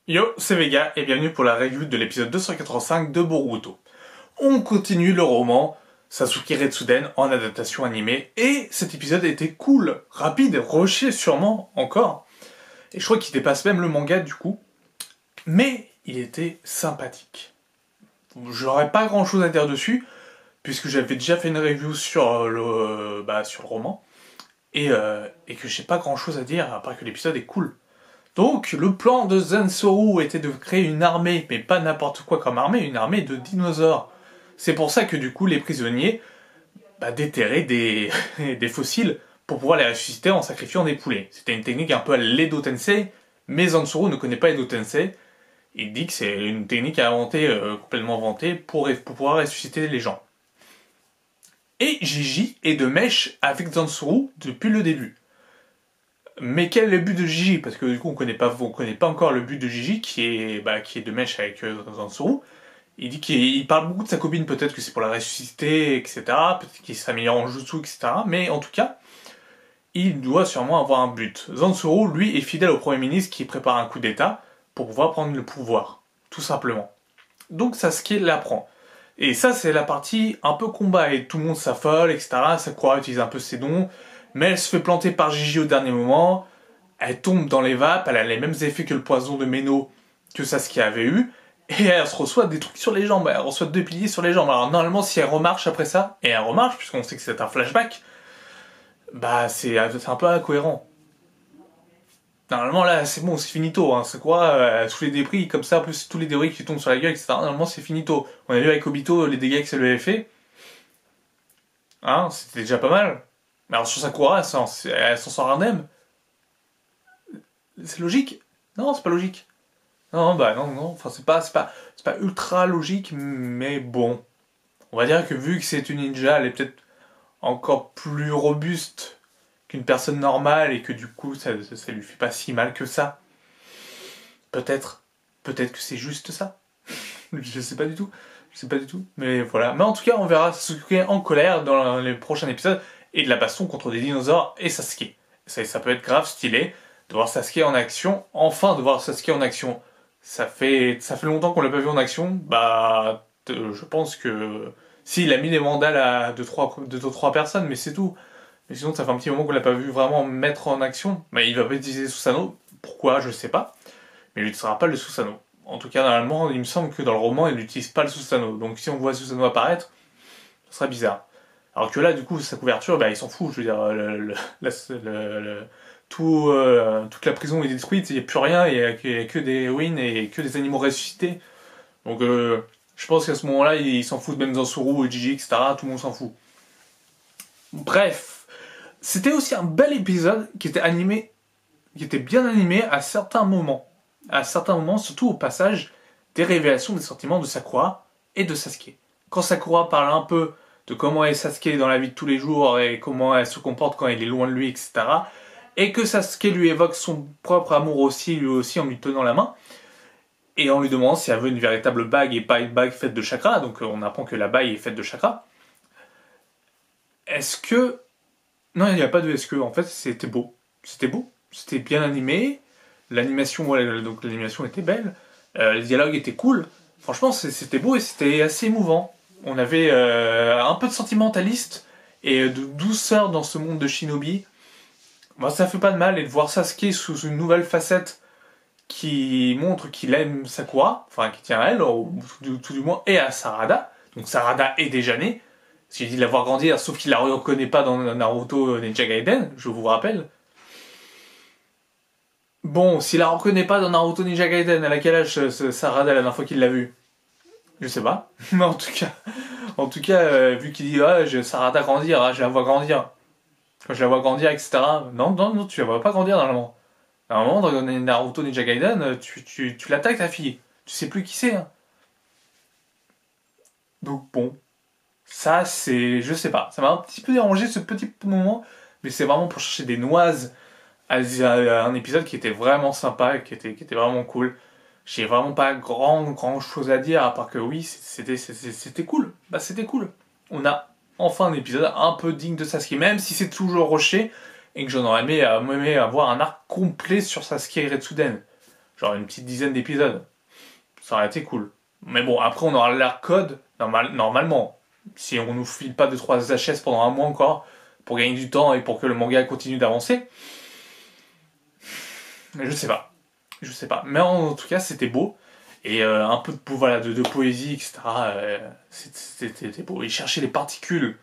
Yo, c'est Vega et bienvenue pour la review de l'épisode 285 de Boruto. On continue le roman Sasuke Retsuden en adaptation animée et cet épisode était cool, rapide, rushé sûrement encore. Et je crois qu'il dépasse même le manga du coup. Mais il était sympathique. J'aurais pas grand chose à dire dessus puisque j'avais déjà fait une review sur sur le roman et que j'ai pas grand chose à dire à part que l'épisode est cool. Donc, le plan de Zansoru était de créer une armée, mais pas n'importe quoi comme armée, une armée de dinosaures. C'est pour ça que du coup, les prisonniers déterraient des, des fossiles pour pouvoir les ressusciter en sacrifiant des poulets. C'était une technique un peu à l'Edo Tensei, mais Zansoru ne connaît pas Edo Tensei. Il dit que c'est une technique complètement inventée pour pouvoir ressusciter les gens. Et Gigi est de mèche avec Zansoru depuis le début. Mais quel est le but de Gigi? Parce que du coup on connaît pas encore le but de Gigi qui est de mèche avec Zansoru. Il dit qu'il parle beaucoup de sa copine, peut-être que c'est pour la ressusciter, etc. Peut-être qu'il s'améliore en jutsu, etc. Mais en tout cas, il doit sûrement avoir un but. Zansoru, lui, est fidèle au Premier ministre qui prépare un coup d'état pour pouvoir prendre le pouvoir. Tout simplement. Donc Sasuke l'apprend. Et ça, c'est la partie un peu combat, et tout le monde s'affole, etc. Sakura utilise un peu ses dons, mais elle se fait planter par Gigi au dernier moment, elle tombe dans les vapes, elle a les mêmes effets que le poison de Meno que Sasuke avait eu, et elle se reçoit des trucs sur les jambes, elle reçoit 2 piliers sur les jambes. Alors normalement, si elle remarche après ça, et elle remarche, puisqu'on sait que c'est un flashback, c'est un peu incohérent. Normalement là c'est bon, c'est finito, hein. C'est quoi sous les débris comme ça, en plus tous les débris qui tombent sur la gueule, etc. Normalement c'est finito. On a vu avec Obito les dégâts que ça lui avait fait. Hein, c'était déjà pas mal. Mais alors sur Sakura, elle s'en sort indemne. C'est logique? Non, c'est pas logique. Non, non, enfin c'est pas ultra logique, mais bon. On va dire que vu que c'est une ninja, elle est peut-être encore plus robuste qu'une personne normale et que du coup ça lui fait pas si mal que ça. Peut-être. Peut-être que c'est juste ça. Je sais pas du tout. Je sais pas du tout. Mais voilà. Mais en tout cas, on verra Sasuke en colère dans les prochains épisodes et de la baston contre des dinosaures et Sasuke. Ça peut être grave stylé de voir Sasuke en action. Enfin, de voir Sasuke en action. Ça fait longtemps qu'on l'a pas vu en action. Je pense que si il a mis des mandales à 2-3 personnes, mais c'est tout. Mais sinon, ça fait un petit moment qu'on l'a pas vu vraiment mettre en action. Mais il va pas utiliser Susanoo. Pourquoi? Je sais pas. Mais il n'utilisera pas le Susanoo. En tout cas, normalement, il me semble que dans le roman, il n'utilise pas le Susanoo. Donc si on voit Susanoo apparaître, ce serait bizarre. Alors que là, du coup, sa couverture, il s'en fout. Je veux dire, toute la prison est détruite, il n'y a plus rien, il n'y a que des ruines et que des animaux ressuscités. Donc je pense qu'à ce moment-là, il s'en fout, même Zansoru, Gigi, etc. Tout le monde s'en fout. Bref, c'était aussi un bel épisode qui était bien animé à certains moments. À certains moments, surtout au passage des révélations des sentiments de Sakura et de Sasuke. Quand Sakura parle un peu de comment est Sasuke dans la vie de tous les jours et comment elle se comporte quand il est loin de lui, etc. Et que Sasuke lui évoque son propre amour aussi, lui aussi, en lui tenant la main. Et en lui demandant si elle veut une véritable bague et pas une bague faite de chakra. Donc on apprend que la bague est faite de chakra. Est-ce que... Non, il n'y a pas de est-ce que. En fait, c'était beau. C'était beau. C'était bien animé. L'animation, donc l'animation était belle. Les dialogues étaient cool. Franchement, c'était beau et c'était assez émouvant. On avait un peu de sentimentaliste et de douceur dans ce monde de shinobi. Moi, ça fait pas de mal, et de voir Sasuke sous une nouvelle facette qui montre qu'il aime Sakura, enfin qui tient à elle, tout du moins, et à Sarada. Donc Sarada est déjà née. J'ai dit de la voir grandir, sauf qu'il la reconnaît pas dans Naruto Ninja Gaiden, je vous rappelle. Bon, s'il la reconnaît pas dans Naruto Ninja Gaiden, à quel âge Sarada la dernière fois qu'il l'a vue? Je sais pas. Mais en tout cas, vu qu'il dit Sarada grandir, je la vois grandir. Quand je la vois grandir, etc. Non, non, non, tu la vois pas grandir normalement. Normalement, dans Naruto Ninja Gaiden, tu l'attaques ta fille. Tu sais plus qui c'est. Hein. Donc bon, ça c'est, je sais pas. Ça m'a un petit peu dérangé ce petit moment, mais c'est vraiment pour chercher des noises à un épisode qui était vraiment sympa, qui était vraiment cool. J'ai vraiment pas grand chose à dire, à part que oui, c'était cool. C'était cool. On a enfin un épisode un peu digne de Sasuke, même si c'est toujours rushé, et que j'en aurais aimé avoir un arc complet sur Sasuke et Retsuden. Genre une petite dizaine d'épisodes. Ça aurait été cool. Mais bon, après on aura l'arc code, normalement. Si on nous file pas 2-3 HS pendant un mois encore, pour gagner du temps et pour que le manga continue d'avancer. Mais je sais pas. Je sais pas. Mais en tout cas, c'était beau. Et un peu de poésie, etc. C'était beau. Ils cherchaient les particules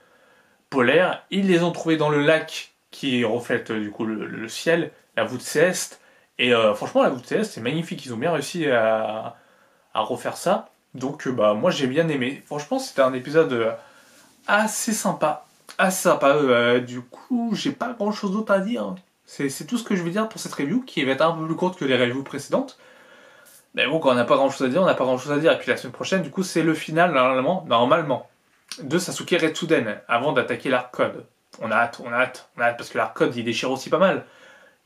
polaires. Ils les ont trouvées dans le lac qui reflète du coup le ciel, la voûte céleste. Et franchement, la voûte céleste, c'est magnifique. Ils ont bien réussi à refaire ça. Donc moi j'ai bien aimé. Franchement, c'était un épisode assez sympa. Assez sympa. Du coup, j'ai pas grand chose d'autre à dire. C'est tout ce que je vais dire pour cette review, qui va être un peu plus courte que les reviews précédentes. Mais bon, quand on n'a pas grand chose à dire, on n'a pas grand chose à dire. Et puis la semaine prochaine, du coup, c'est le final, normalement, de Sasuke Retsuden, avant d'attaquer l'arc code. On a hâte, parce que l'arc code, il déchire aussi pas mal.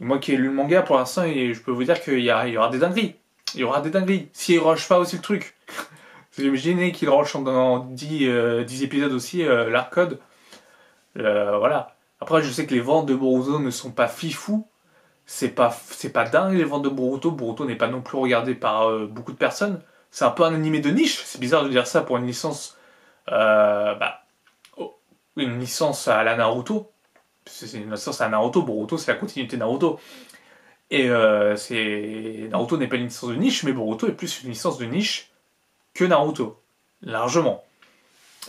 Et moi qui ai lu le manga, pour l'instant, je peux vous dire qu'il y aura des dingueries. Il y aura des dingueries. S'il rush pas aussi le truc. Vous imaginez qu'il rush dans 10 épisodes aussi, l'arc code. Voilà. Après, je sais que les ventes de Boruto ne sont pas fifou. C'est pas dingue les ventes de Boruto. Boruto n'est pas non plus regardé par beaucoup de personnes. C'est un peu un animé de niche. C'est bizarre de dire ça pour une licence, une licence à la Naruto. C'est une licence à Naruto. Boruto, c'est la continuité de Naruto. Et Naruto n'est pas une licence de niche, mais Boruto est plus une licence de niche que Naruto, largement.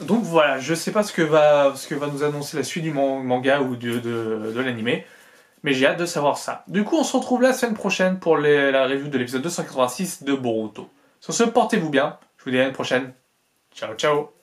Donc voilà, je sais pas ce que va nous annoncer la suite du manga ou de l'anime, mais j'ai hâte de savoir ça. Du coup, on se retrouve la semaine prochaine pour la review de l'épisode 286 de Boruto. Sur ce, portez-vous bien, je vous dis à la prochaine. Ciao, ciao.